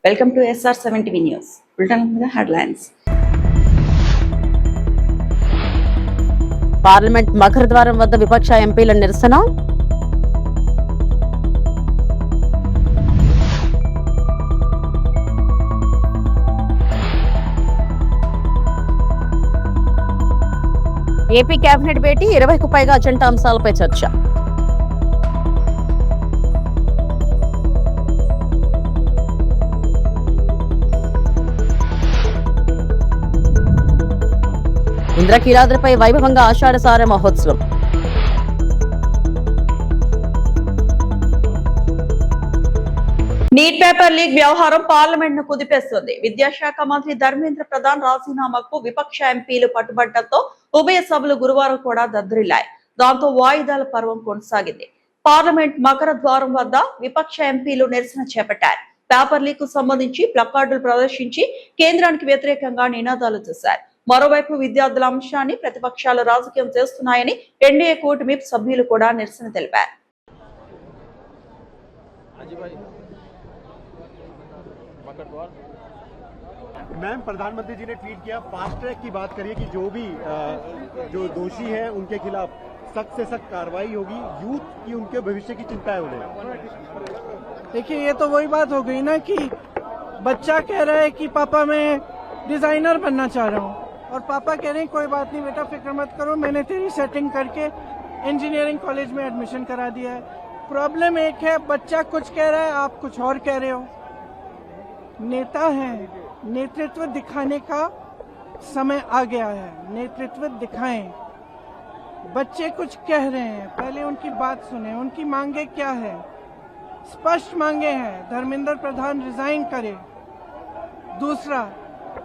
Welcome to SR7TV News. Bulletin with the headlines. Parliament మఖరద్వారం వద్ద విపక్ష ఎంపీల నిరసన. ఏపీ కేబినెట్ భేటీ 20కు పైగా అజెండా అంశాలపై చర్చ. ఇంద్రకీలాద్రిపై వైభవంగా ఆషాఢసార మహోత్సవం. నీట్ పేపర్ లీక్ వ్యవహారం పార్లమెంట్ ను కుదిపేస్తుంది. విద్యాశాఖ మంత్రి ధర్మేంద్ర ప్రధాన్ రాజీనామాకు విపక్ష ఎంపీలు పట్టుబట్టడంతో ఉభయ సభలు గురువారం కూడా దద్దరిల్లాయి. దాంతో వాయిదాల పర్వం కొనసాగింది. పార్లమెంట్ మకర ద్వారం వద్ద విపక్ష ఎంపీలు నిరసన చేపట్టారు. పేపర్ లీక్ కు సంబంధించి ప్లకార్డులు ప్రదర్శించి కేంద్రానికి వ్యతిరేకంగా నినాదాలు చేశారు. మరోవైపు విద్యార్థుల అంశాన్ని ప్రతిపక్షాలు రాజకీయం చేస్తున్నాయని ఎన్డీఏ కూటమి సభ్యులు కూడా నిరసన తెలిపారు. मैम, प्रधानमंत्री जी ने ट्वीट किया, फास्ट ट्रैक की बात करिए कि जो दोषी हैं उनके खिलाफ सख्त से सख्त कार्रवाई होगी। यूथ की उनके भविष्य की चिंता है उन्हें। देखिए, ये तो वही बात हो गई ना कि बच्चा कह रहा है कि पापा मैं डिजाइनर बनना चाह रहा हूँ और पापा कह रहे हैं कोई बात नहीं बेटा, फिक्र मत करो, मैंने तेरी सेटिंग करके इंजीनियरिंग कॉलेज में एडमिशन करा दिया है। प्रॉब्लम एक है, बच्चा कुछ कह रहा है, आप कुछ और कह रहे हो। नेता हैं, नेतृत्व दिखाने का समय आ गया है, नेतृत्व दिखाएं। बच्चे कुछ कह रहे हैं, पहले उनकी बात सुने, उनकी मांगे क्या है। स्पष्ट मांगे हैं, धर्मेंद्र प्रधान रिजाइन करे। दूसरा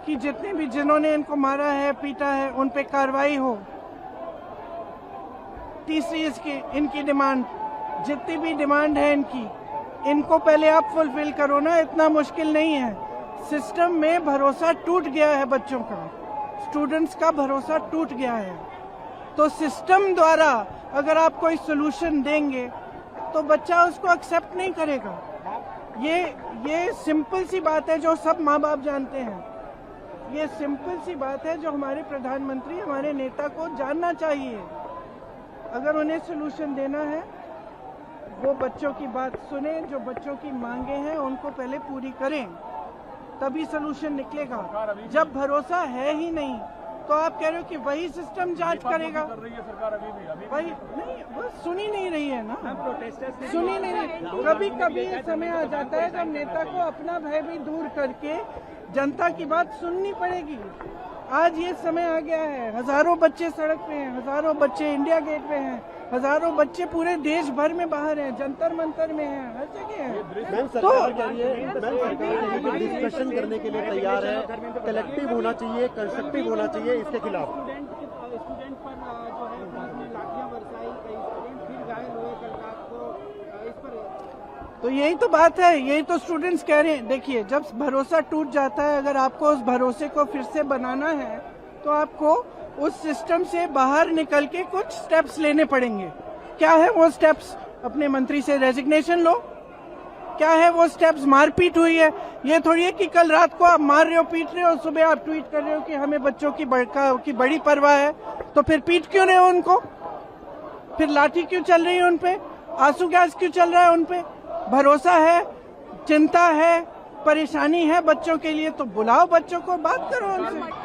कि जितने भी जिन्होंने इनको मारा है, पीटा है, उन पे कार्रवाई हो। तीसरी इनकी डिमांड, जितनी भी डिमांड है इनको पहले आप फुलफिल करो ना, इतना मुश्किल नहीं है। सिस्टम में भरोसा टूट गया है, बच्चों का, स्टूडेंट्स का भरोसा टूट गया है। तो सिस्टम द्वारा अगर आप कोई सोल्यूशन देंगे तो बच्चा उसको एक्सेप्ट नहीं करेगा। ये सिंपल सी बात है जो सब माँ बाप जानते हैं। ये सिंपल सी बात है जो हमारे प्रधानमंत्री, हमारे नेता को जानना चाहिए। अगर उन्हें सोल्यूशन देना है, वो बच्चों की बात सुने, जो बच्चों की मांगे हैं उनको पहले पूरी करें, तभी सोल्यूशन निकलेगा। जब भरोसा है ही नहीं तो आप कह रहे हो कि वही सिस्टम जांच करेगा। वही नहीं, वो सुनी नहीं रही है ना, सुनी नहीं रही। कभी कभी ये समय आ जाता है जब नेता को अपना भय भी दूर करके जनता की बात सुननी पड़ेगी। आज ये समय आ गया है, हजारों बच्चे सड़क पे हैं, हजारों बच्चे इंडिया गेट पे हैं, हजारों बच्चे पूरे देश भर में बाहर हैं, जंतर मंतर में हैं, हर जगह हैं। तो डिस्कशन करने के लिए तैयार है, कलेक्टिव होना चाहिए, कंस्ट्रक्टिव होना चाहिए, इसके खिलाफ। स्टूडेंट पर जो है लाठियां बरसाई, कई स्टूडेंट फिर घायल हुए कल रात को, इस पर तो यही तो बात है, यही तो स्टूडेंट्स कह रहे हैं। देखिए, जब भरोसा टूट जाता है, अगर आपको उस भरोसे को फिर से बनाना है तो आपको उस सिस्टम से बाहर निकल के कुछ स्टेप्स लेने पड़ेंगे। क्या है वो स्टेप्स? अपने मंत्री से रेजिग्नेशन लो। क्या है वो स्टेप्स? मारपीट हुई है, ये थोड़ी है कि कल रात को आप मार रहे हो, पीट रहे हो, सुबह आप ट्वीट कर रहे हो कि हमें बच्चों की बड़ी परवाह है, तो फिर पीट क्यों रहे हो उनको? फिर लाठी क्यों चल रही है उन पे? आंसू गैस क्यों चल रहा है उन पे? भरोसा है, चिंता है, परेशानी है बच्चों के लिए, तो बुलाओ बच्चों को, बात करो उनसे।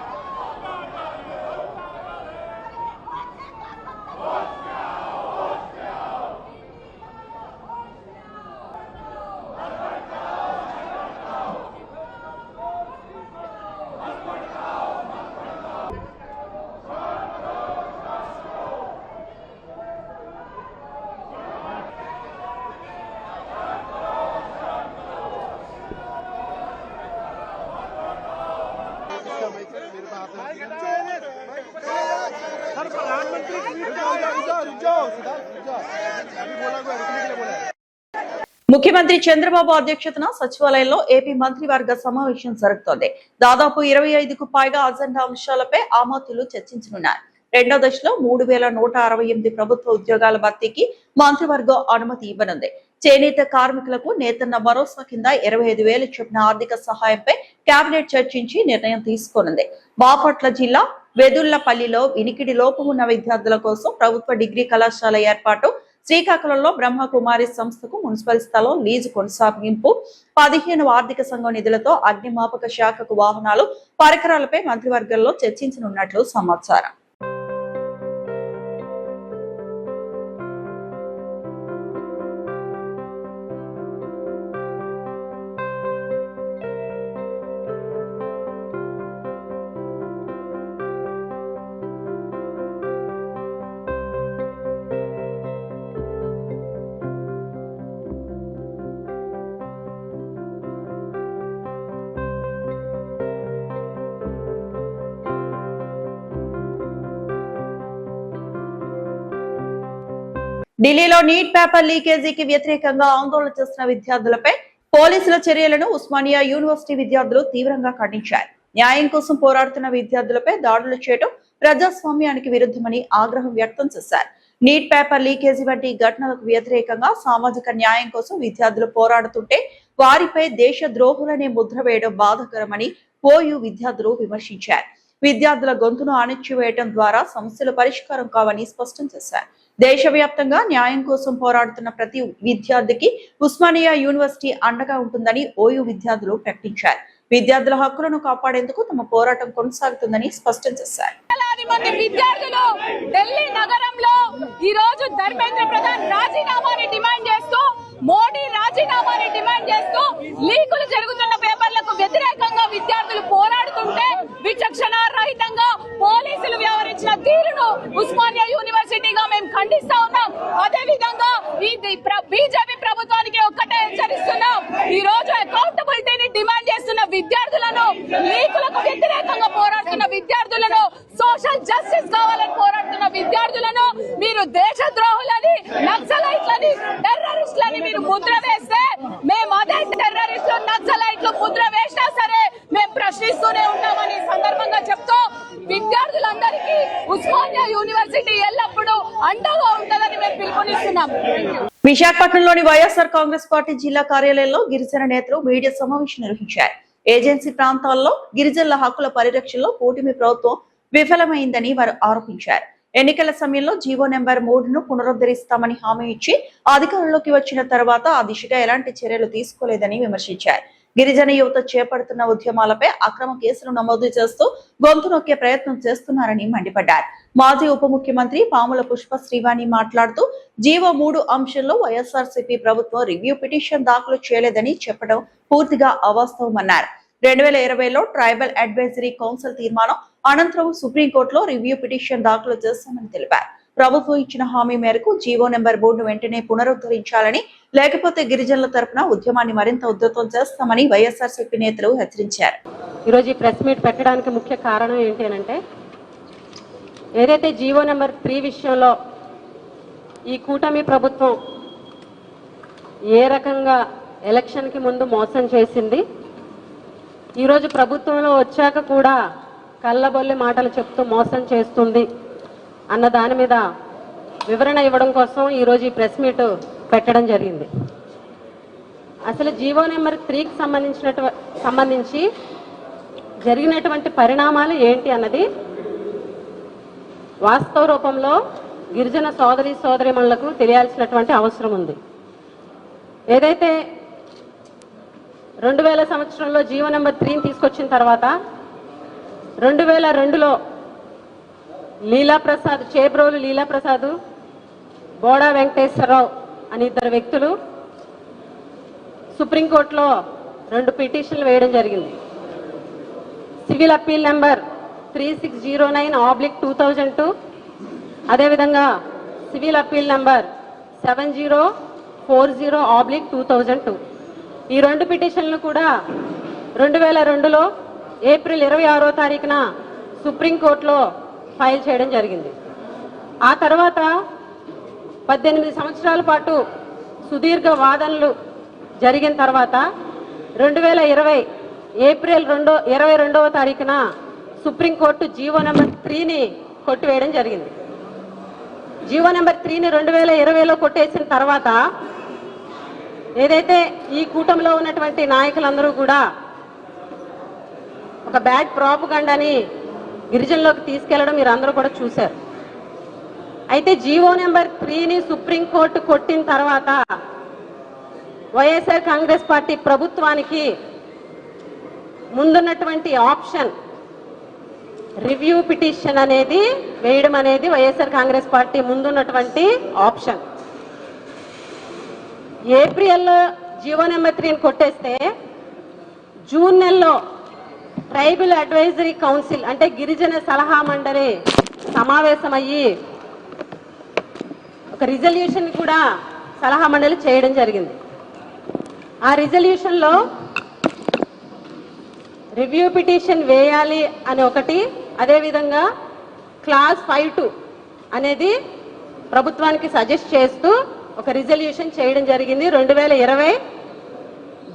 ముఖ్యమంత్రి చంద్రబాబు అధ్యక్షతన సచివాలయంలో ఏపీ మంత్రివర్గ సమావేశం జరుగుతోంది. దాదాపు 25కు పైగా అజెండా అంశాలపై ఆమోతులు చర్చించనున్నారు. రెండో దశలో 3168 ప్రభుత్వ ఉద్యోగాల భర్తీకి మంత్రివర్గం అనుమతి ఇవ్వనుంది. చేనేత కార్మికులకు నేతన్న భరోసా కింద 25,000 చొప్పున ఆర్థిక సహాయంపై కేబినెట్ చర్చించి నిర్ణయం తీసుకోనుంది. బాపట్ల జిల్లా వెదుళ్లపల్లిలో వినికిడి లోపం ఉన్న విద్యార్థుల కోసం ప్రభుత్వ డిగ్రీ కళాశాల ఏర్పాటు, శ్రీకాకుళంలో బ్రహ్మకుమారి సంస్థకు మున్సిపల్ స్థలం లీజు కొనసాగింపు, 15వ ఆర్థిక సంఘం నిధులతో అగ్నిమాపక శాఖకు వాహనాలు, పరికరాలపై మంత్రివర్గంలో చర్చించనున్నట్లు సమాచారం. ఢిల్లీలో నీట్ పేపర్ లీకేజీకి వ్యతిరేకంగా ఆందోళన చేస్తున్న విద్యార్థులపై పోలీసుల చర్యలను ఉస్మానియా యూనివర్సిటీ విద్యార్థులు తీవ్రంగా ఖండించారు. న్యాయం కోసం పోరాడుతున్న విద్యార్థులపై దాడులు చేయడం ప్రజాస్వామ్యానికి విరుద్ధమని ఆగ్రహం వ్యక్తం చేశారు. నీట్ పేపర్ లీకేజీ వంటి ఘటనలకు వ్యతిరేకంగా సామాజిక న్యాయం కోసం విద్యార్థులు పోరాడుతుంటే వారిపై దేశ ద్రోహులనే ముద్ర వేయడం బాధాకరమని ఓయూ విద్యార్థులు విమర్శించారు. విద్యార్థుల గొంతును అణిచివేయడం ద్వారా సమస్యలు పరిష్కారం కావని స్పష్టం చేశారు. దేశవ్యాప్తంగా న్యాయం కోసం పోరాడుతున్న ప్రతి విద్యార్థికి ఉస్మానియా యూనివర్సిటీ అండగా ఉంటుందని ఓయూ విద్యార్థులు ప్రకటించారు. విద్యార్థుల హక్కులను కాపాడేందుకు తమ పోరాటం కొనసాగుతుందని స్పష్టం చేశారు. విద్యార్థులు ఢిల్లీ నగరంలో ఈ రోజు ధర్మేంద్ర ప్రధాన్ రాజీనామాని డిమాండ్ చేస్తూ, మోడీ రాజీనామాని డిమాండ్ చేస్తూ లీకులు జరుగుతున్న పేపర్లకు వ్యతిరేకంగా విద్యార్థులు పోరాడుతుంటే విచక్షణ రహితంగా పోలీసులు వ్యవహరించిన తీరును ఉస్మానియా యూనివర్సిటీగా మేము ఖండిస్తా ఉన్నాం. అదే విధంగా ఈ బీజేపీ ప్రభుత్వానికి ఒక్కటే హెచ్చరిస్తున్నాం. ఈ రోజు అకౌంటబిలిటీని డిమాండ్ చేస్తున్న విద్యార్థులను, లీకులకు వ్యతిరేకంగా పోరాడుతున్న విద్యార్థులను, సోషల్ జస్టిస్ కావాలని పోరాడుతున్న విద్యార్థులను మీరు దేశద్రోహులని, నక్సలైట్లని, టెర్రరిస్టులని మీరు ముద్ర వేస్తే మేము అదే టెర్రరిస్టులు, నక్సలైట్లు ముద్ర వేసినా సరే మేము ప్రశ్నిస్తూనే ఉంటామని సందర్భంగా చెప్తూ విద్యార్థులందరికీ ఉస్మానియా యూనివర్సిటీ ఎల్లప్పుడూ అండగా ఉంటుందని మేము పిలుపునిస్తున్నాం. విశాఖపట్నంలోని వైఎస్ఆర్ కాంగ్రెస్ పార్టీ జిల్లా కార్యాలయంలో గిరిజన నేతలు మీడియా సమావేశం నిర్వహించారు. ఏజెన్సీ ప్రాంతాల్లో గిరిజనుల హక్కుల పరిరక్షణలో కూటమి ప్రభుత్వం విఫలమైందని వారు ఆరోపించారు. ఎన్నికల సమయంలో జీవో నెంబర్ 3ను పునరుద్ధరిస్తామని హామీ ఇచ్చి అధికారంలోకి వచ్చిన తర్వాత ఆ దిశగా ఎలాంటి చర్యలు తీసుకోలేదని విమర్శించారు. గిరిజన యువత చేపడుతున్న ఉద్యమాలపై అక్రమ కేసులు నమోదు చేస్తూ గొంతు నొక్కే ప్రయత్నం చేస్తున్నారని మండిపడ్డారు. మాజీ ఉప ముఖ్యమంత్రి పాముల పుష్ప శ్రీవాణి మాట్లాడుతూ జీవో 3 అంశంలో వైఎస్ఆర్సీపీ ప్రభుత్వం రివ్యూ పిటిషన్ దాఖలు చేయలేదని చెప్పడం పూర్తిగా అవాస్తవమన్నారు. 2020లో ట్రైబల్ అడ్వైజరీ కౌన్సిల్ తీర్మానం అనంతరం సుప్రీంకోర్టులో రివ్యూ పిటిషన్ దాఖలు చేస్తామని తెలిపారు. ప్రభుత్వం ఇచ్చిన హామీ మేరకు జీవో నెంబర్ 3ను వెంటనే పునరుద్ధరించాలని, లేకపోతే గిరిజనుల తరపున ఉద్యమాన్ని మరింత ఉధృతం చేస్తామని వైఎస్ఆర్సీపీ నేతలు హెచ్చరించారు. ఈరోజు ఈ ప్రెస్ మీట్ పెట్టడానికి ముఖ్య కారణం ఏంటి అంటే, ఏదైతే జీవో నెంబర్ 3 విషయంలో ఈ కూటమి ప్రభుత్వం ఏ రకంగా ఎలక్షన్కి ముందు మోసం చేసింది, ఈరోజు ప్రభుత్వంలో వచ్చాక కూడా కళ్ళబొల్లి మాటలు చెప్తూ మోసం చేస్తుంది అన్న దాని మీద వివరణ ఇవ్వడం కోసం ఈరోజు ఈ ప్రెస్ మీట్ పెట్టడం జరిగింది. అసలు జీవో నెంబర్ 3కి సంబంధించి జరిగినటువంటి పరిణామాలు ఏంటి అన్నది వాస్తవ రూపంలో గిరిజన సోదరీమణులకు తెలియాల్సినటువంటి అవసరం ఉంది. ఏదైతే 2000 సంవత్సరంలో జీవో నెంబర్ 3ని తీసుకొచ్చిన తర్వాత 2002లో లీలాప్రసాద్, చేబ్రోలు లీలాప్రసాద్, బోడా వెంకటేశ్వరరావు అని 2 వ్యక్తులు సుప్రీంకోర్టులో 2 పిటిషన్లు వేయడం జరిగింది. సివిల్ అప్పీల్ నెంబర్ 3609/2002, అదేవిధంగా సివిల్ అప్పీల్ నెంబర్ 7040/2002. ఈ 2 పిటిషన్లు కూడా 2002లో ఏప్రిల్ 26వ తారీఖున సుప్రీంకోర్టులో ఫైల్ చేయడం జరిగింది. ఆ తర్వాత 18 సంవత్సరాల పాటు సుదీర్ఘ వాదనలు జరిగిన తర్వాత 2020 ఏప్రిల్ 22వ తారీఖున సుప్రీంకోర్టు జీవో నెంబర్ 3ని కొట్టివేయడం జరిగింది. జీవో నెంబర్ 3ని 2020లో కొట్టేసిన తర్వాత ఏదైతే ఈ కూటమిలో ఉన్నటువంటి నాయకులందరూ కూడా ఒక బ్యాడ్ ప్రాపగండాని గిరిజనులోకి తీసుకెళ్లడం మీరు అందరూ కూడా చూశారు. అయితే జీవో నెంబర్ 3ని సుప్రీంకోర్టు కొట్టిన తర్వాత వైఎస్ఆర్ కాంగ్రెస్ పార్టీ ప్రభుత్వానికి ముందున్నటువంటి ఆప్షన్ రివ్యూ పిటిషన్ అనేది వేయడం అనేది వైఎస్ఆర్ కాంగ్రెస్ పార్టీ ముందున్నటువంటి ఆప్షన్. ఏప్రిల్లో జీవో నెంబర్ 3ని కొట్టేస్తే జూన్ నెలలో ట్రైబల్ అడ్వైజరీ కౌన్సిల్ అంటే గిరిజన సలహా మండలి సమావేశమయ్యి ఒక రిజల్యూషన్ కూడా సలహా మండలి చేయడం జరిగింది. ఆ రిజల్యూషన్లో రివ్యూ పిటిషన్ వేయాలి అని ఒకటి, అదేవిధంగా క్లాస్ 5(2) అనేది ప్రభుత్వానికి సజెస్ట్ చేస్తూ ఒక రిజల్యూషన్ చేయడం జరిగింది 2020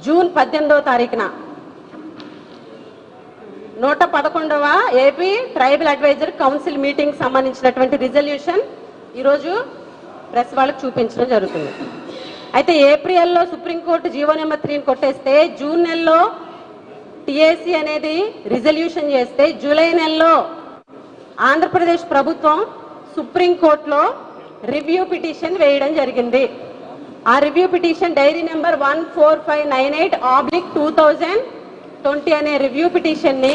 జూన్ 18వ తారీఖున. 111వ AP tribal advisor council meeting సంబంధించినటువంటి రిజల్యూషన్ ఈరోజు ప్రెస్ వాళ్ళకి చూపించడం జరుగుతుంది. అయితే ఏప్రిల్లో సుప్రీంకోర్టు జీవో నెంబర్ 3ని కొట్టేస్తే జూన్ నెలలో టిఏసి అనేది రిజల్యూషన్ చేస్తే జూలై నెలలో ఆంధ్రప్రదేశ్ ప్రభుత్వం సుప్రీంకోర్టులో రివ్యూ పిటిషన్ వేయడం జరిగింది. ఆ రివ్యూ పిటిషన్ డైరీ నెంబర్ 14598/2020 అనే రివ్యూ పిటిషన్ ని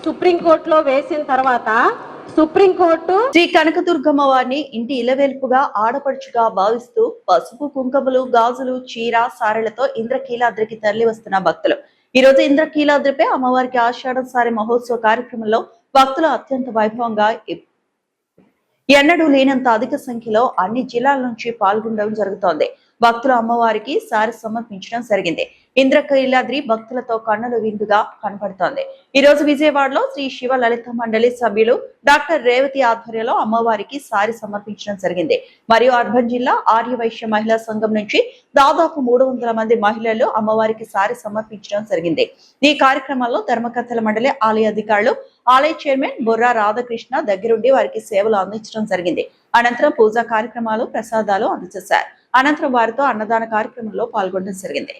సుప్రీంకోర్టులో వేసిన తర్వాత సుప్రీంకోర్టు శ్రీ కనకదుర్గమ్మ వారిని ఇంటి ఇలవేల్పుగా ఆడపడుచుగా భావిస్తూ పసుపు కుంకుమలు గాజులు చీర సారెలతో ఇంద్రకీలాద్రికి తరలి వస్తున్న భక్తులు ఈ రోజు ఇంద్రకీలాద్రిపై అమ్మవారికి ఆషాఢం సారె మహోత్సవ కార్యక్రమంలో భక్తులు అత్యంత వైభవంగా ఎన్నడూ లేనంత అధిక సంఖ్యలో అన్ని జిల్లాల నుంచి పాల్గొనడం జరుగుతోంది. భక్తులు అమ్మవారికి సారె సమర్పించడం జరిగింది. ఇంద్రకీలాద్రి భక్తులతో కన్నుల విందుగా కనపడుతోంది. ఈ రోజు విజయవాడలో శ్రీ శివ లలిత మండలి సభ్యులు డాక్టర్ రేవతి ఆధ్వర్యంలో అమ్మవారికి సారి సమర్పించడం జరిగింది. మరియు అర్బన్ జిల్లా ఆర్యవైశ్య మహిళా సంఘం నుంచి దాదాపు 300 మంది మహిళలు అమ్మవారికి సారి సమర్పించడం జరిగింది. ఈ కార్యక్రమంలో ధర్మకర్తల మండలి ఆలయ అధికారులు, ఆలయ చైర్మన్ బొర్రా రాధాకృష్ణ దగ్గరుండి వారికి సేవలు అందించడం జరిగింది. అనంతరం పూజా కార్యక్రమాలు, ప్రసాదాలు అందజేశారు. అనంతరం వారితో అన్నదాన కార్యక్రమంలో పాల్గొనడం జరిగింది.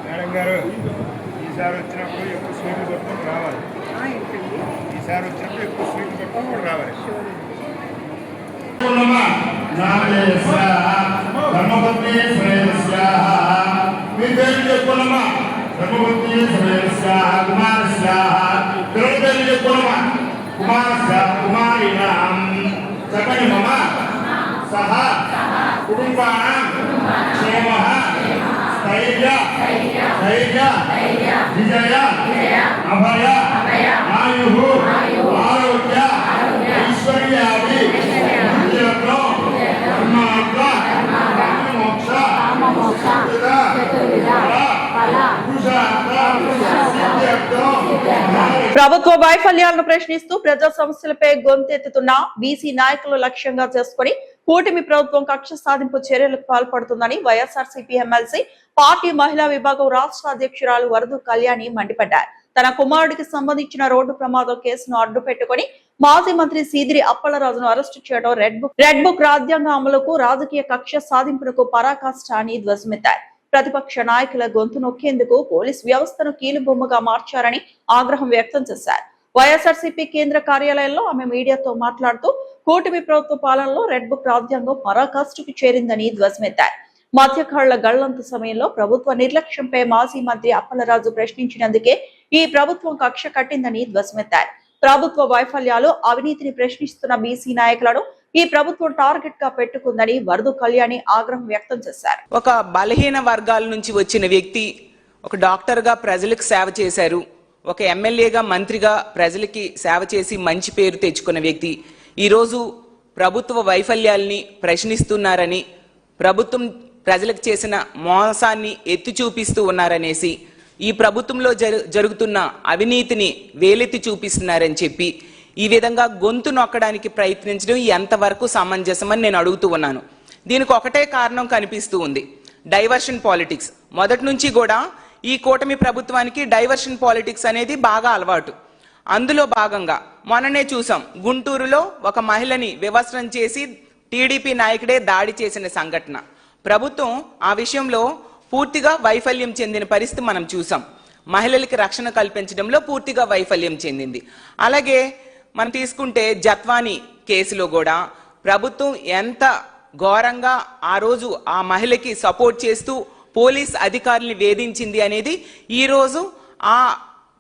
మేడం గారు ఈసారి వచ్చినప్పుడు ఎక్కువ స్వీట్లు పట్టుకొని రావాలి. ఈసారి వచ్చినప్పుడు ఎక్కువ స్వీట్లు పట్టుకొని రావాలి. మీ పేరు చెప్పుకోనమ్మా. ధర్మపత్ని కుమారస్య పిల్లల పేరు చెప్పుకోనమ్మా. కుమారస్య కుమారీణాం చెప్పండి మమ సహ కుటుంబానాం క్షేమః స్థైర్య విజయ అభయ ఆయుః ఆరోగ్య ఐశ్వర్యాది మోక్ష ప్రభుత్వ వైఫల్యాలను ప్రశ్నిస్తూ ప్రజా సమస్యలపై గొంతెత్తుతున్న బీసీ నాయకులు లక్ష్యంగా చేసుకుని కూటమి ప్రభుత్వం కక్ష సాధింపు చర్యలకు పాల్పడుతుందని వైఎస్ఆర్సీపీ ఎమ్మెల్సీ పార్టీ మహిళా విభాగం రాష్ట్ర అధ్యక్షురాలు వరదు కళ్యాణి మండిపడ్డారు. తన కుమారుడికి సంబంధించిన రోడ్డు ప్రమాదం కేసును అడ్డు పెట్టుకుని మాజీ మంత్రి సీదిరి అప్పలరాజును అరెస్టు చేయడం రెడ్ బుక్ రాజ్యాంగ అమలుకు రాజకీయ కక్ష సాధింపునకు పరాకాష్ట అని ధ్వజమెత్తారు. ప్రతిపక్ష నాయకుల గొంతు నొక్కేందుకు పోలీస్ వ్యవస్థను కీలుబొమ్మగా మార్చారని ఆగ్రహం వ్యక్తం చేశారు. వైఎస్ఆర్సీపీ కేంద్ర కార్యాలయంలో ఆమె మీడియాతో మాట్లాడుతూ కూటమి ప్రభుత్వ పాలనలో రెడ్ బుక్ రాజ్యాంగం పరాకాష్ఠకు చేరిందని ధ్వజమెత్తారు. మధ్యకాళ్ల గళ్లంత సమయంలో ప్రభుత్వ నిర్లక్ష్యంపై మాజీ మంత్రి అప్పలరాజు ప్రశ్నించినందుకే ఈ ప్రభుత్వం కక్ష కట్టిందని ధ్వజమెత్తారు. ప్రభుత్వ వైఫల్యాలు, అవినీతిని ప్రశ్నిస్తున్న బీసీ నాయకులను ఈ ప్రభుత్వం టార్గెట్ గా పెట్టుకుందని వరదు కళ్యాణి ఆగ్రహం వ్యక్తం చేశారు. ఒక బలహీన వర్గాల నుంచి వచ్చిన వ్యక్తి ఒక డాక్టర్ గా ప్రజలకు సేవ చేశారు. ఒక ఎమ్మెల్యేగా, మంత్రిగా ప్రజలకి సేవ చేసి మంచి పేరు తెచ్చుకున్న వ్యక్తి ఈరోజు ప్రభుత్వ వైఫల్యాల్ని ప్రశ్నిస్తున్నారని, ప్రభుత్వం ప్రజలకు చేసిన మోసాన్ని ఎత్తి చూపిస్తూ ఉన్నారనేసి, ఈ ప్రభుత్వంలో జరుగుతున్న అవినీతిని వేలెత్తి చూపిస్తున్నారని చెప్పి ఈ విధంగా గొంతు నొక్కడానికి ప్రయత్నించడం ఎంతవరకు సమంజసమని నేను అడుగుతూ ఉన్నాను. దీనికి ఒకటే కారణం కనిపిస్తూ ఉంది, డైవర్షన్ పాలిటిక్స్. మొదటి నుంచి కూడా ఈ కూటమి ప్రభుత్వానికి డైవర్షన్ పాలిటిక్స్ అనేది బాగా అలవాటు. అందులో భాగంగా మొన్ననే చూసాం, గుంటూరులో ఒక మహిళని వివస్త్రం చేసి టీడీపీ నాయకుడే దాడి చేసిన సంఘటన. ప్రభుత్వం ఆ విషయంలో పూర్తిగా వైఫల్యం చెందిన పరిస్థితి మనం చూసాం. మహిళలకి రక్షణ కల్పించడంలో పూర్తిగా వైఫల్యం చెందింది. అలాగే మనం తీసుకుంటే జత్వానీ కేసులో కూడా ప్రభుత్వం ఎంత ఘోరంగా ఆ రోజు ఆ మహిళకి సపోర్ట్ చేస్తూ పోలీస్ అధికారుల్ని వేధించింది అనేది ఈ రోజు ఆ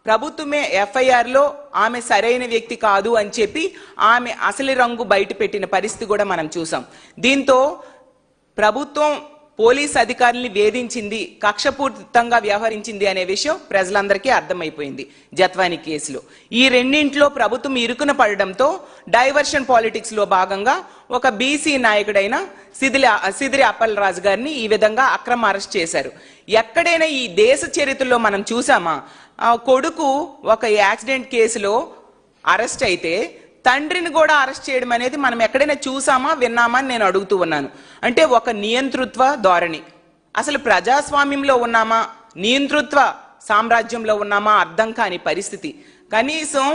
ప్రభుత్వమే ఎఫ్ఐఆర్ లో ఆమె సరైన వ్యక్తి కాదు అని చెప్పి ఆమె అసలు రంగు బయట పెట్టిన పరిస్థితి కూడా మనం చూసాం. దీంతో ప్రభుత్వం పోలీస్ అధికారుల్ని వేధించింది, కక్షపూరితంగా వ్యవహరించింది అనే విషయం ప్రజలందరికీ అర్థమైపోయింది జత్వానీ కేసులో. ఈ రెండింటిలో ప్రభుత్వం ఇరుకున పడడంతో డైవర్షన్ పాలిటిక్స్ లో భాగంగా ఒక బీసీ నాయకుడైన సిదిరి అప్పలరాజు గారిని ఈ విధంగా అక్రమ అరెస్ట్ చేశారు. ఎక్కడైనా ఈ దేశ చరిత్రలో మనం చూసామా, కొడుకు ఒక యాక్సిడెంట్ కేసులో అరెస్ట్ అయితే తండ్రిని కూడా అరెస్ట్ చేయడం అనేది మనం ఎక్కడైనా చూసామా, విన్నామా అని నేను అడుగుతూ ఉన్నాను. అంటే ఒక నియంతృత్వ ధోరణి. అసలు ప్రజాస్వామ్యంలో ఉన్నామా, నియంతృత్వ సామ్రాజ్యంలో ఉన్నామా అర్థం కాని పరిస్థితి. కనీసం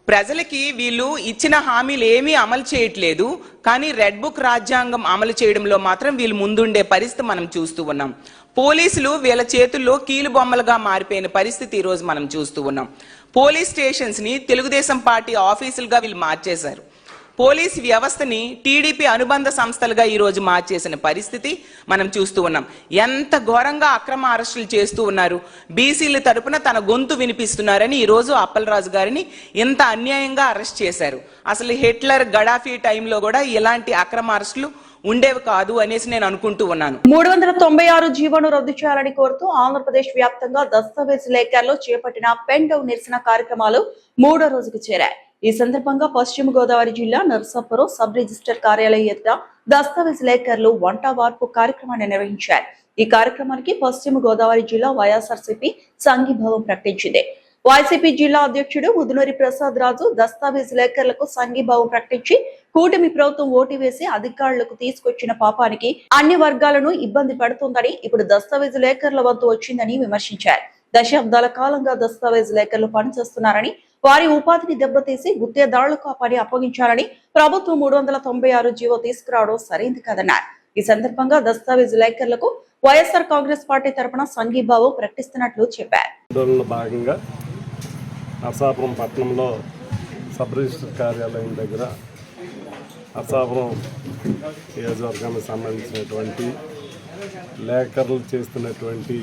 ప్రజలకి వీళ్ళు ఇచ్చిన హామీలు ఏమీ అమలు చేయట్లేదు, కానీ రెడ్ బుక్ రాజ్యాంగం అమలు చేయడంలో మాత్రం వీళ్ళు ముందుండే పరిస్థితి మనం చూస్తూ ఉన్నాం. పోలీసులు వీళ్ళ చేతుల్లో కీలు బొమ్మలుగా మారిపోయిన పరిస్థితి ఈ రోజు మనం చూస్తూ ఉన్నాం. పోలీస్ స్టేషన్స్ ని తెలుగుదేశం పార్టీ ఆఫీసులుగా వీళ్ళు మార్చేశారు. పోలీస్ వ్యవస్థని టీడీపీ అనుబంధ సంస్థలుగా ఈ రోజు మార్చేసిన పరిస్థితి మనం చూస్తూ ఉన్నాం. ఎంత ఘోరంగా అక్రమ అరెస్టులు చేస్తూ ఉన్నారు. బీసీల తరపున తన గొంతు వినిపిస్తున్నారని ఈ రోజు అప్పలరాజు గారిని ఇంత అన్యాయంగా అరెస్ట్ చేశారు. అసలు హిట్లర్, గడాఫీ టైంలో కూడా ఇలాంటి అక్రమ అరెస్టులు ఉండేవి కాదు అనేసి నేను అనుకుంటూ ఉన్నాను. 396 జీవోను రద్దు చేయాలని కోరుతూ ఆంధ్రప్రదేశ్ వ్యాప్తంగా దస్తావేజ్ లేఖర్లు చేపట్టిన పెన్ డౌన్ నిరసన కార్యక్రమాలు 3వ రోజుకు చేరాయి. ఈ సందర్భంగా పశ్చిమ గోదావరి జిల్లా నర్సాపురం సబ్ రిజిస్టర్ కార్యాలయం ఎదుట దస్తావేజ్ లేఖర్లు వంట వార్పు కార్యక్రమాన్ని నిర్వహించారు. ఈ కార్యక్రమానికి పశ్చిమ గోదావరి జిల్లా వైఎస్ఆర్సీపీ సంఘీభావం ప్రకటించింది. వైసీపీ జిల్లా అధ్యక్షుడు ముదునూరి ప్రసాద్ రాజు దస్తావేజ్ లేఖర్లకు సంఘీభావం ప్రకటించి కూటమి ప్రభుత్వం ఓటు వేసి అధికారులకు తీసుకొచ్చిన పాపానికి అన్ని వర్గాలను ఇబ్బంది పడుతుందని, ఇప్పుడు దస్తావేజ్ లేఖర్ల వంతు వచ్చిందని విమర్శించారు. దశాబ్దాల కాలంగా దస్తావేజ్ లేఖర్లు పనిచేస్తున్నారని, వారి ఉపాధిని దెబ్బతీసి గుత్తేదారులకు ఆ పని అప్పగించాలని ప్రభుత్వం 396 జీవో తీసుకురావడం సరైంది కాదన్నారు. ఈ సందర్భంగా దస్తావేజ్ లేఖర్లకు వైఎస్ఆర్ కాంగ్రెస్ పార్టీ తరఫున సంఘీభావం ప్రకటిస్తున్నట్లు చెప్పారు. భాగంగా నర్సాపురం పట్టణంలో సబ్ రిజిస్టర్ కార్యాలయం దగ్గర నర్సాపురం నియోజకవర్గానికి సంబంధించినటువంటి లేఖర్లు చేస్తున్నటువంటి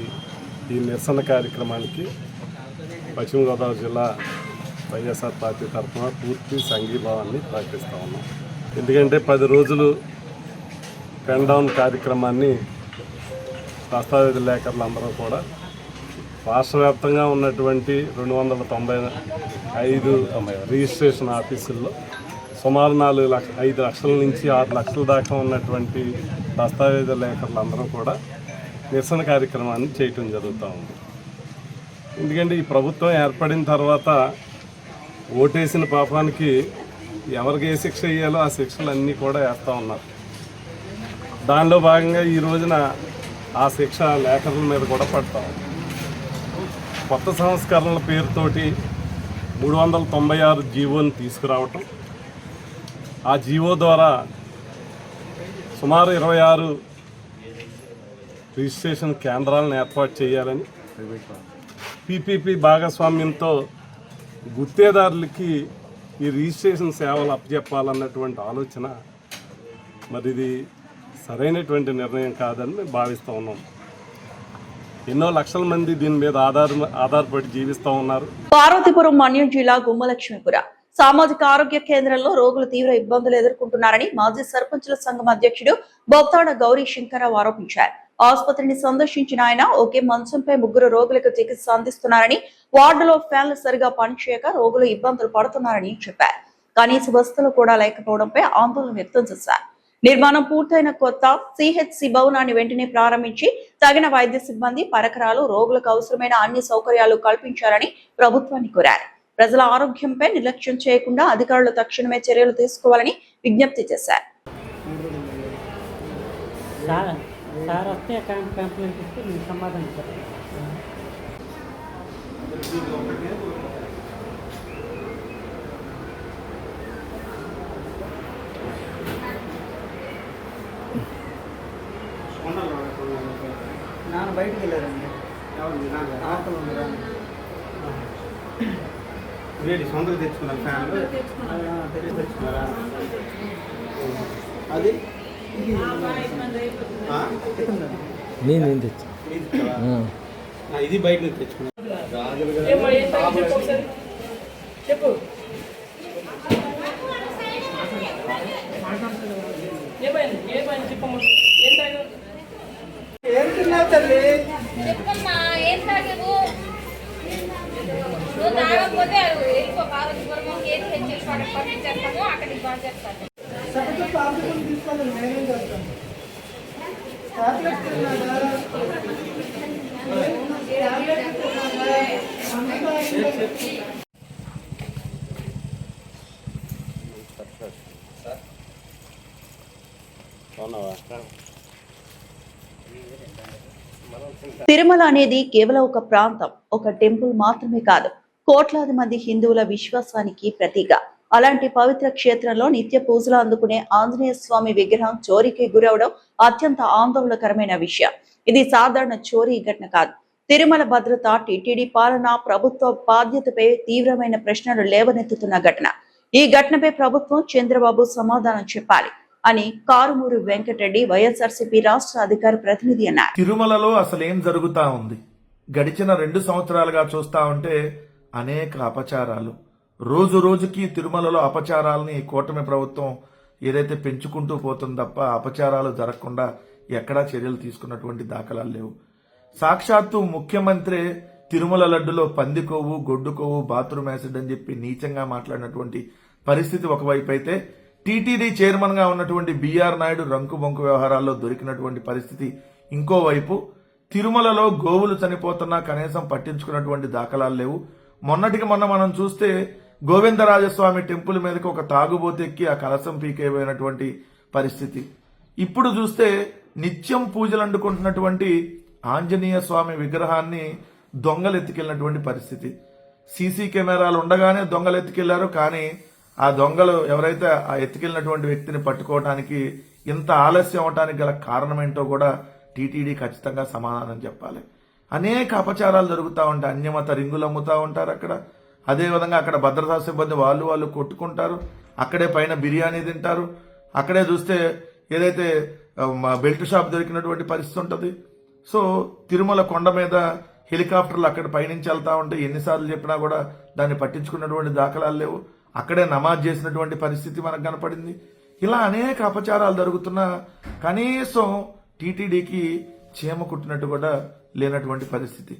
ఈ నిరసన కార్యక్రమానికి పశ్చిమ గోదావరి జిల్లా వైఎస్ఆర్ పార్టీ తరఫున పూర్తి సంఘీభావాన్ని ప్రకటిస్తూ ఉన్నాం. ఎందుకంటే 10 రోజులు పెన్ డౌన్ కార్యక్రమాన్ని దస్తావేజ్ లేఖర్లు అందరూ కూడా రాష్ట్ర వ్యాప్తంగా ఉన్నటువంటి 295 రిజిస్ట్రేషన్ ఆఫీసుల్లో సుమారు 5 లక్షల నుంచి 6 లక్షల దాకా ఉన్నటువంటి దస్తావేజ్ లేఖర్లు అందరూ కూడా నిరసన కార్యక్రమాన్ని చేయటం జరుగుతూ ఉంది. ఎందుకంటే ఈ ప్రభుత్వం ఏర్పడిన తర్వాత ఓటేసిన పాపానికి ఎవరికి ఏ శిక్ష వేయాలో ఆ శిక్షలన్నీ కూడా వేస్తూ ఉన్నారు. దానిలో భాగంగా ఈ రోజున ఆ శిక్ష లేఖర్ల మీద కూడా పడతా ఉంది. కొత్త సంస్కరణల పేరుతోటి 396 జీవోని తీసుకురావటం, ఆ జీవో ద్వారా సుమారు 26 రిజిస్ట్రేషన్ కేంద్రాలను ఏర్పాటు చేయాలని, పీపీపీ భాగస్వామ్యంతో గుత్తేదారులకి ఈ రిజిస్ట్రేషన్ సేవలు అప్పచెప్పాలన్నటువంటి ఆలోచన మరి ఇది సరైనటువంటి నిర్ణయం కాదని మేము భావిస్తూ ఉన్నాం. ఎన్నో లక్షల మంది దీని మీద ఆధారపడి జీవిస్తూ ఉన్నారు. పార్వతీపురం మన్యం జిల్లా గుమ్మలక్ష్మీపుర సామాజిక ఆరోగ్య కేంద్రంలో రోగులు తీవ్ర ఇబ్బందులు ఎదుర్కొంటున్నారని మాజీ సర్పంచుల సంఘం అధ్యక్షుడు బొత్తాడ గౌరీ శంకరరావు ఆరోపించారు. ఆసుపత్రిని సందర్శించిన ఆయన ఒకే మంచంపై 3 రోగులకు చికిత్స అందిస్తున్నారని, వార్డులో ఫ్యాన్లు సరిగా పనిచేయక రోగులు ఇబ్బందులు పడుతున్నారని చెప్పారు. కనీస వసతులు కూడా లేకపోవడంపై ఆందోళన వ్యక్తం చేశారు. నిర్మాణం పూర్తయిన కొత్త సిహెచ్సి భవనాన్ని వెంటనే ప్రారంభించి తగిన వైద్య సిబ్బంది, పరికరాలు, రోగులకు అవసరమైన అన్ని సౌకర్యాలు కల్పించాలని ప్రభుత్వాన్ని కోరారు. ప్రజల ఆరోగ్యంపై నిర్లక్ష్యం చేయకుండా అధికారులు తక్షణమే చర్యలు తీసుకోవాలని విజ్ఞప్తి చేశారు. నాన్న బయటికి వెళ్ళారండి. సొంతగా తెచ్చుకున్నారు ఫ్యాన్లు తెచ్చుకున్నారా? అది నేను తెచ్చు ఇది బయట నుంచి తెచ్చుకున్నా. చెప్పు ఏం తిన్నావు తల్లి? చెప్పమ్మా, ఏం తాగేవు? నువ్వు తాగకపోతే వెళ్ళిపో. కాలేజీపురం ఏది హెచ్ఎల్ పంపించేస్తాము, అక్కడికి బాగా చేస్తాను. సగటు పాపం తీసుకోవాలి, నేనేం చేస్తాను. టాబ్లెట్ తిన్నాడా? టాబ్లెట్ తిన్నాడా? తిరుమల అనేది కేవలం ఒక ప్రాంతం, ఒక టెంపుల్ మాత్రమే కాదు, కోట్లాది మంది హిందువుల విశ్వాసానికి ప్రతీక. అలాంటి పవిత్ర క్షేత్రంలో నిత్య పూజలు అందుకునే ఆంజనేయ స్వామి విగ్రహం చోరీకి గురవడం అత్యంత ఆందోళనకరమైన విషయం. ఇది సాధారణ చోరీ ఘటన కాదు. తిరుమల భద్రత, టీటీడీ పాలన, ప్రభుత్వ బాధ్యతపై తీవ్రమైన ప్రశ్నలు లేవనెత్తుతున్న ఘటన. ఈ ఘటనపై ప్రభుత్వం, చంద్రబాబు సమాధానం చెప్పాలి అని కారుమూరి వెంకటరెడ్డి, వైఎస్ఆర్సీపీ రాష్ట్ర అధికార ప్రతినిధి అన్నారు. తిరుమలలో అసలేం జరుగుతా ఉంది? గడిచిన 2 సంవత్సరాలుగా చూస్తా ఉంటే అనేక అపచారాలు, రోజు రోజుకి తిరుమలలో అపచారాలని కూటమి ప్రభుత్వం ఏదైతే పెంచుకుంటూ పోతుంది తప్ప అపచారాలు జరగకుండా ఎక్కడా చర్యలు తీసుకున్నటువంటి దాఖలాలు లేవు. సాక్షాత్తు ముఖ్యమంత్రి తిరుమల లడ్డులో పంది కొవ్వు, గొడ్డు కొవ్వు, బాత్రూమ్ యాసిడ్ అని చెప్పి నీచంగా మాట్లాడినటువంటి పరిస్థితి ఒకవైపు అయితే, టీటీడీ చైర్మన్ గా ఉన్నటువంటి బిఆర్ నాయుడు రంకు బొంకు వ్యవహారాల్లో దొరికినటువంటి పరిస్థితి ఇంకోవైపు, తిరుమలలో గోవులు చనిపోతున్నా కనీసం పట్టించుకున్నటువంటి దాఖలాలు లేవు. మొన్నటికి మొన్న మనం చూస్తే గోవిందరాజస్వామి టెంపుల్ మీదకి ఒక తాగుబోతు ఎక్కి ఆ కలసం పీకేపోయినటువంటి పరిస్థితి. ఇప్పుడు చూస్తే నిత్యం పూజలు అందుకుంటున్నటువంటి ఆంజనేయ స్వామి విగ్రహాన్ని దొంగలు ఎత్తుకెళ్లినటువంటి పరిస్థితి. సీసీ కెమెరాలు ఉండగానే దొంగలు ఎత్తుకెళ్లారు. కానీ ఆ దొంగలు ఎవరైతే ఆ ఎత్తుకెళ్లినటువంటి వ్యక్తిని పట్టుకోవడానికి ఇంత ఆలస్యం అవడానికి గల కారణం ఏంటో కూడా టీటీడీ ఖచ్చితంగా సమాధానం చెప్పాలి. అనేక అపచారాలు జరుగుతూ ఉంటాయి. అన్యమత రింగులు అమ్ముతా ఉంటారు అక్కడ. అదేవిధంగా అక్కడ భద్రతా సిబ్బంది వాళ్ళు కొట్టుకుంటారు. అక్కడే పైన బిర్యానీ తింటారు. అక్కడే చూస్తే ఏదైతే బెల్ట్ షాప్ దొరికినటువంటి పరిస్థితి ఉంటుంది. సో తిరుమల కొండ మీద హెలికాప్టర్లు అక్కడ పైనుంచి వెళ్తా ఉంటే ఎన్నిసార్లు చెప్పినా కూడా దాన్ని పట్టించుకున్నటువంటి దాఖలాలు లేవు. అక్కడే నమాజ్ చేసినటువంటి పరిస్థితి మనకు కనపడింది. ఇలా అనేక అపచారాలు జరుగుతున్నా కనీసం టీటీడీకి చీమ కుట్టినట్టు కూడా లేనటువంటి పరిస్థితి.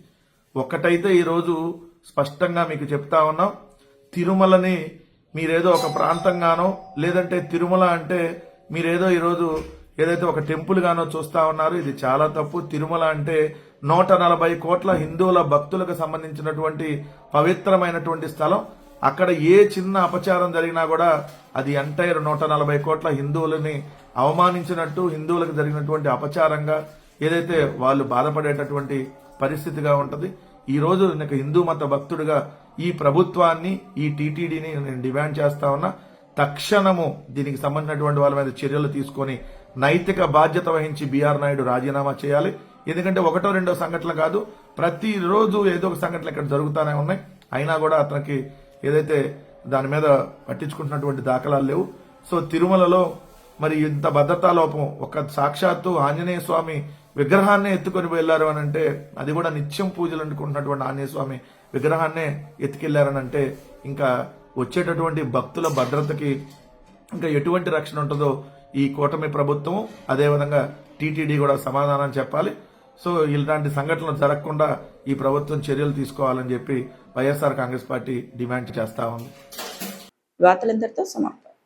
ఒక్కటైతే ఈరోజు స్పష్టంగా మీకు చెప్తా ఉన్నాం, తిరుమలని మీరేదో ఒక ప్రాంతంగానో లేదంటే తిరుమల అంటే మీరేదో ఈరోజు ఏదైతే ఒక టెంపుల్ గానో చూస్తా ఉన్నారు. ఇది చాలా తప్పు. తిరుమల అంటే 140 కోట్ల హిందువుల భక్తులకు సంబంధించినటువంటి పవిత్రమైనటువంటి స్థలం. అక్కడ ఏ చిన్న అపచారం జరిగినా కూడా అది ఎంటైర్ 140 కోట్ల హిందువులని అవమానించినట్టు, హిందువులకు జరిగినటువంటి అపచారంగా ఏదైతే వాళ్ళు బాధపడేటటువంటి పరిస్థితిగా ఉంటది. ఈ రోజు నాకు హిందూ మత భక్తుడిగా ఈ ప్రభుత్వాన్ని, ఈ టీటీడీని నేను డిమాండ్ చేస్తా ఉన్నా, తక్షణము దీనికి సంబంధించినటువంటి వాళ్ళ మీద చర్యలు తీసుకొని నైతిక బాధ్యత వహించి బిఆర్ నాయుడు రాజీనామా చేయాలి. ఎందుకంటే 1-2 సంఘటనలు కాదు, ప్రతిరోజు ఏదో ఒక సంఘటనలు ఇక్కడ జరుగుతూనే ఉన్నాయి. అయినా కూడా అతనికి ఏదైతే దాని మీద పట్టించుకుంటున్నటువంటి దాఖలాలు లేవు. సో తిరుమలలో మరి ఇంత భద్రతా లోపం, ఒక సాక్షాత్తు ఆంజనేయ స్వామి విగ్రహాన్నే ఎత్తుకొని వెళ్లారు అని అంటే, అది కూడా నిత్యం పూజలు అందుకుంటున్నటువంటి ఆంజనేయ స్వామి విగ్రహాన్నే ఎత్తుకెళ్లారని అంటే ఇంకా వచ్చేటటువంటి భక్తుల భద్రతకి ఇంకా ఎటువంటి రక్షణ ఉంటుందో ఈ కూటమి ప్రభుత్వం, అదేవిధంగా టీటీడీ కూడా సమాధానం చెప్పాలి. సో ఇలాంటి సంఘటనలు జరగకుండా ఈ ప్రభుత్వం చర్యలు తీసుకోవాలని చెప్పి వైఎస్ఆర్ కాంగ్రెస్ పార్టీ డిమాండ్ చేస్తా ఉంది. వార్తలందరితో సమాప్తం.